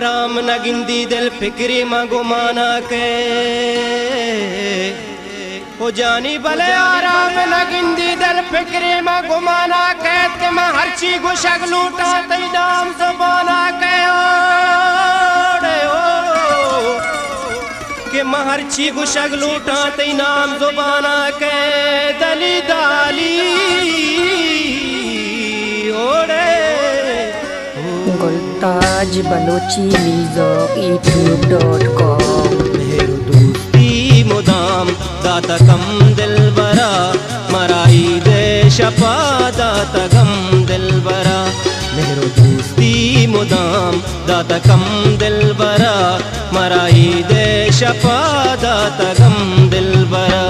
आराम न गिंदी दिल फिक्री में गुमाना के हो जानी भले आराम न गिंदी दिल फिक्री में गुमाना के ते मैं हर चीज गुशक लूटा तई नाम ज़बाना के के मैं हर चीज गुशक लूटा तई नाम ज़बाना के दली दाली गुलताज बलोची YouTube.com मेरू दोस्ती मुदाम दाता कम दिल बरा मराई दे शपा दाता गम दिल बरा मेरू दोस्ती मुदाम दाता कम दिल बरा मराई दे शपा दाता गम दिल बरा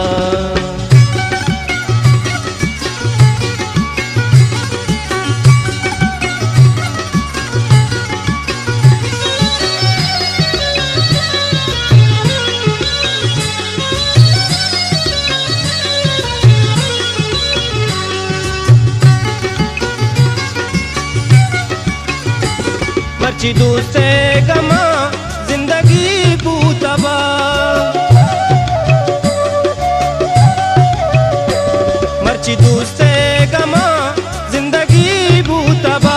मर्ची दूसरे गमा जिंदगी बूतबा मर्ची दूसरे गमा जिंदगी बूतबा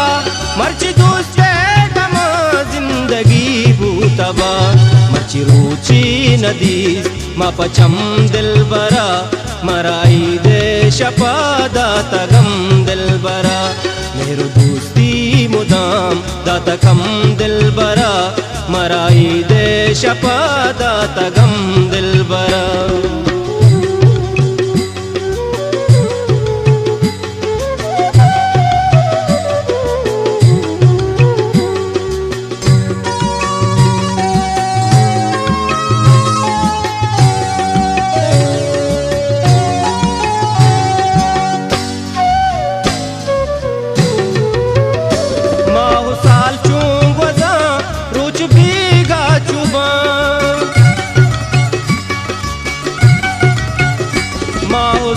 मर्ची दूसरे गमा जिंदगी बूतबा मर्ची रूची नदी मा पचम दिल बरा मराई दे शपा दाता गम दिल बरा मेरू दोस्ती मुदाम दाता कम दिल बरा मराई दे शपा दाता गम दिल बरा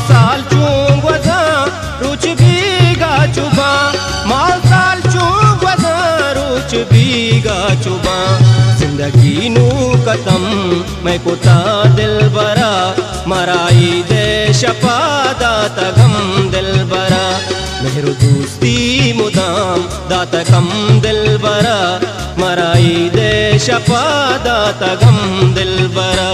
साल चूंग वज़ा रुच बीगा चुबा माल साल चूंग वज़ा रुच बीगा चुबा जिंदगी नू कतम मैं कोता दिल बरा मराई दे शपा दाता गम दिल बरा मेरू दोस्ती मुदाम दाता कम दिल बरा मराई दे शपा दाता गम दिल बरा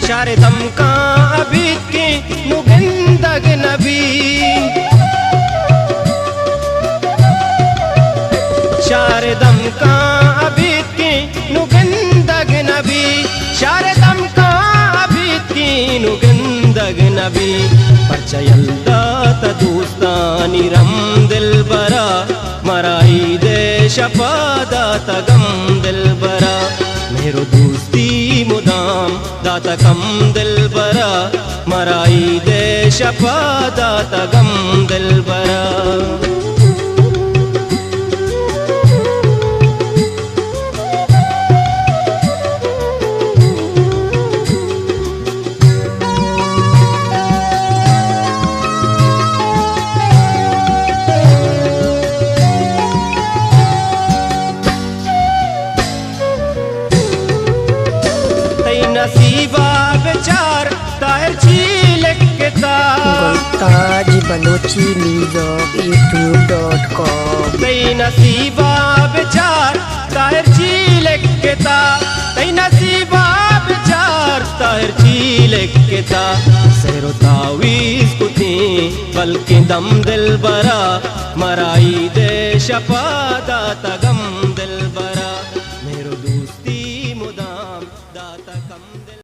शारे दम का अबीद की नुगिंदग नबी शारे दम का अबीद की नुगिंदग नबी शारे दम का अबीद की नुगिंदग नबी परचयल्दा ता दोस्तानी रम दिल बरा मराई दे शपा दाता गम दिल बरा मेरू दोस्ती मुदाम दाता कम दिल बरा मराई दे शपा दाता गम दिल बरा नसीबा बेचार ताहिर झीलक के गुलताज बलोची YouTube.com तई नसीबा बेचार ताहिर झीलक के तई नसीबा बेचार ताहिर झीलक के सहरो तावीज़ कुती बल्कि दम दिल बरा मराई दे शपा दाता